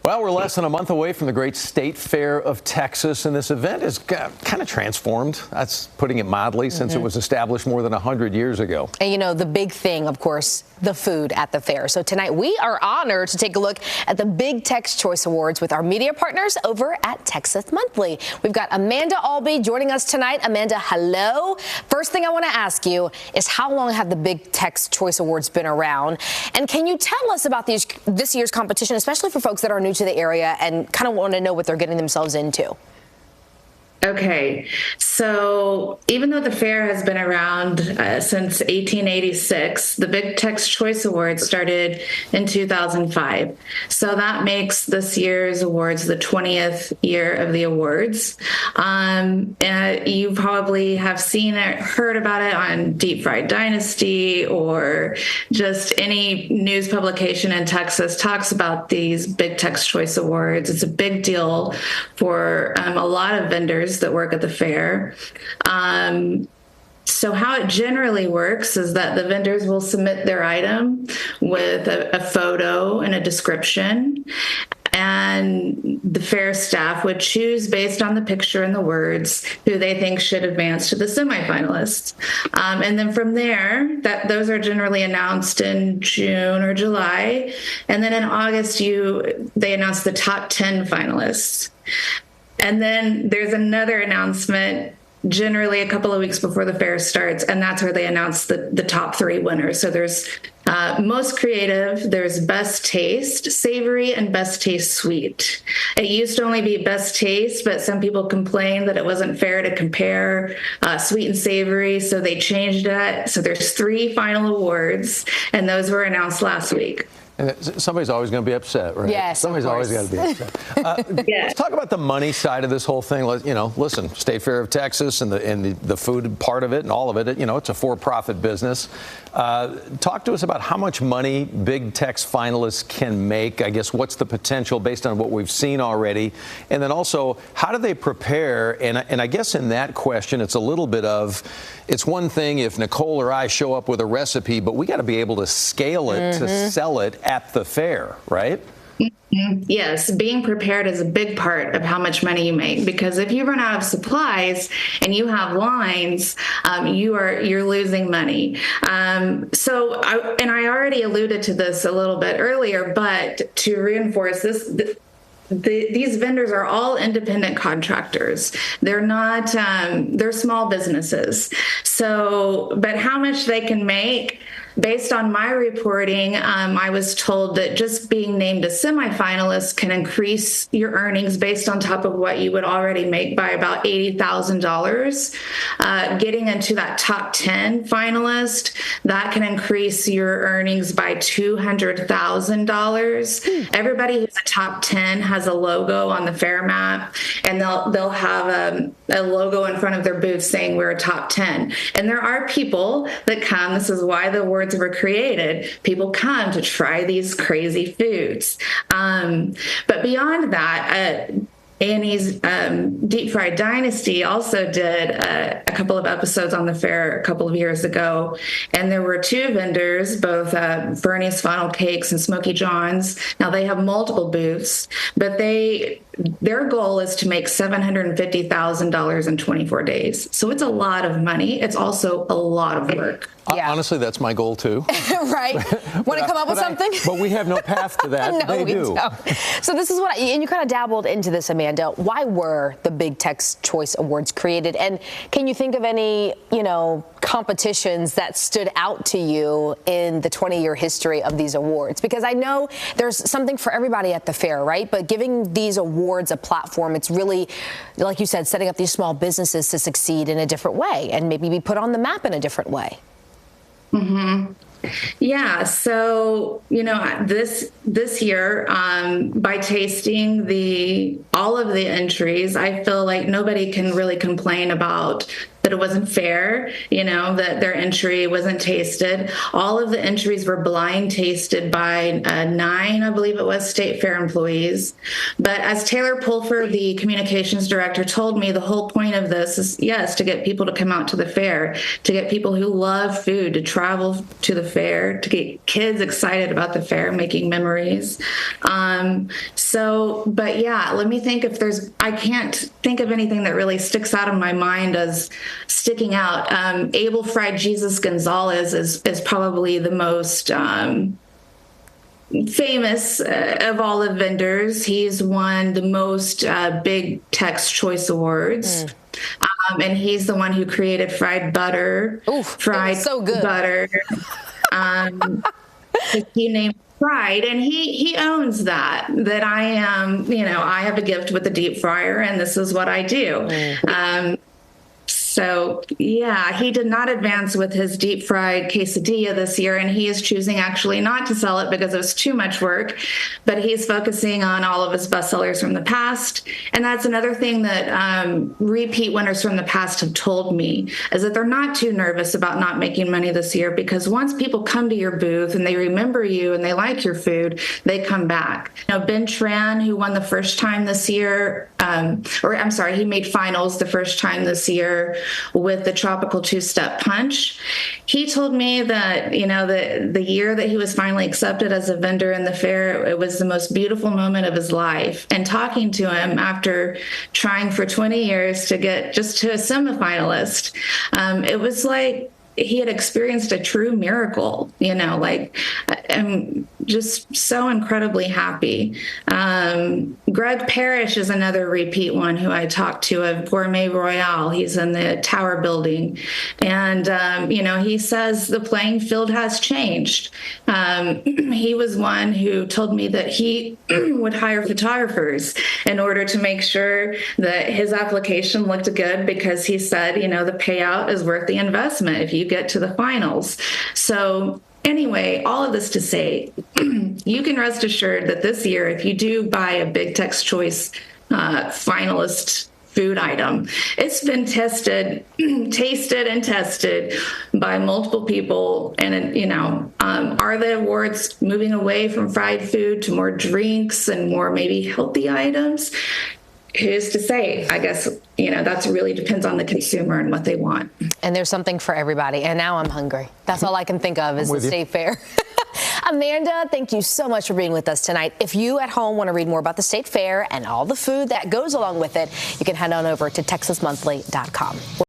Well, we're less than a month away from the great State Fair of Texas, and this event has kind of transformed. That's putting it mildly, since it was established more than 100 years ago. And, you know, the big thing, of course, the food at the fair. So tonight we are honored to take a look at the Big Tex Choice Awards with our media partners over at Texas Monthly. We've got Amanda Albee joining us tonight. Amanda, hello. First thing I want to ask you is, how long have the Big Tex Choice Awards been around? And can you tell us about this year's competition, especially for folks that are new to the area and kind of want to know what they're getting themselves into? Okay, so even though the fair has been around since 1886, the Big Tex Choice Awards started in 2005. So that makes this year's awards the 20th year of the awards. And you probably have seen it, heard about it on Deep Fried Dynasty, or just any news publication in Texas talks about these Big Tex Choice Awards. It's a big deal for a lot of vendors that work at the fair. So how it generally works is that the vendors will submit their item with a photo and a description, and the fair staff would choose, based on the picture and the words, who they think should advance to the semifinalists. And then from there, those are generally announced in June or July. And then in August, they announce the top 10 finalists. And then there's another announcement generally a couple of weeks before the fair starts, and that's where they announce the top 3 winners. So there's most creative, there's best taste, savory, and best taste sweet. It used to only be best taste, but some people complained that it wasn't fair to compare sweet and savory, so they changed it. So there's 3 final awards, and those were announced last week. And somebody's always going to be upset, right? Yes, somebody's always got to be upset. Let's talk about the money side of this whole thing. Listen, State Fair of Texas and the food part of it and all of it. It's a for-profit business. Talk to us about how much money Big Tex finalists can make. I guess what's the potential based on what we've seen already, and then also how do they prepare? And I guess in that question, it's a little bit of, it's one thing if Nicole or I show up with a recipe, but we got to be able to scale it to sell it at the fair, right? Yes, being prepared is a big part of how much money you make, because if you run out of supplies and you have lines, you're losing money. So I already alluded to this a little bit earlier, but to reinforce this, these vendors are all independent contractors. They're not, they're small businesses. So, but how much they can make, based on my reporting, I was told that just being named a semifinalist can increase your earnings based on top of what you would already make by about $80,000. Getting into that top 10 finalist, that can increase your earnings by $200,000. Everybody who's a top 10 has a logo on the fair map, and they'll have a logo in front of their booth saying we're a top 10. And there are people that come, this is why the awards were created, people come to try these crazy foods. But beyond that, Annie's Deep Fried Dynasty also did a couple of episodes on the fair a couple of years ago, and there were 2 vendors, both Bernie's Funnel Cakes and Smoky John's. Now they have multiple booths, but their goal is to make $750,000 in 24 days. So it's a lot of money. It's also a lot of work. Yeah. Honestly, that's my goal too. Right? Want to come up with something? But we have no path to that. No, they we do. Don't. So this is and you kind of dabbled into this, Amanda. Why were the Big Tex Choice Awards created? And can you think of any, competitions that stood out to you in the 20-year history of these awards? Because I know there's something for everybody at the fair, right? But giving these awards a platform, it's really, like you said, setting up these small businesses to succeed in a different way and maybe be put on the map in a different way. Mm-hmm. Yeah. So, this year, by tasting all of the entries, I feel like nobody can really complain about that it wasn't fair, that their entry wasn't tasted. All of the entries were blind tasted by 9, I believe it was, State Fair employees. But as Taylor Pulfer, the communications director, told me, the whole point of this is, yes, to get people to come out to the fair, to get people who love food to travel to the fair, to get kids excited about the fair, making memories. But yeah, let me think if I can't think of anything that really sticks out in my mind as sticking out. Abel Fried Jesus Gonzalez is probably the most famous of all the vendors. He's won the most Big Tex Choice Awards. And he's the one who created fried butter. Oof, fried so good. butter. He named Fried, and he owns that I am, I have a gift with the deep fryer, and this is what I do. So, yeah, he did not advance with his deep fried quesadilla this year, and he is choosing actually not to sell it because it was too much work, but he's focusing on all of his bestsellers from the past. And that's another thing that repeat winners from the past have told me, is that they're not too nervous about not making money this year, because once people come to your booth and they remember you and they like your food, they come back. Ben Tran, who won the first time this year, he made finals the first time this year with the tropical two-step punch. He told me that, the year that he was finally accepted as a vendor in the fair, it was the most beautiful moment of his life. And talking to him after trying for 20 years to get just to a semifinalist, it was like he had experienced a true miracle, I'm just so incredibly happy. Greg Parrish is another repeat one who I talked to of Gourmet Royale. He's in the Tower building. And, he says the playing field has changed. He was one who told me that he would hire photographers in order to make sure that his application looked good, because he said, the payout is worth the investment if you get to the finals. So anyway, all of this to say, you can rest assured that this year, if you do buy a Big Tex Choice finalist food item, it's been tasted and tested by multiple people. And, are the awards moving away from fried food to more drinks and more maybe healthy items? Who's to say? I guess, that really depends on the consumer and what they want. And there's something for everybody. And now I'm hungry. That's all I can think of is the State Fair. Amanda, thank you so much for being with us tonight. If you at home want to read more about the State Fair and all the food that goes along with it, you can head on over to TexasMonthly.com.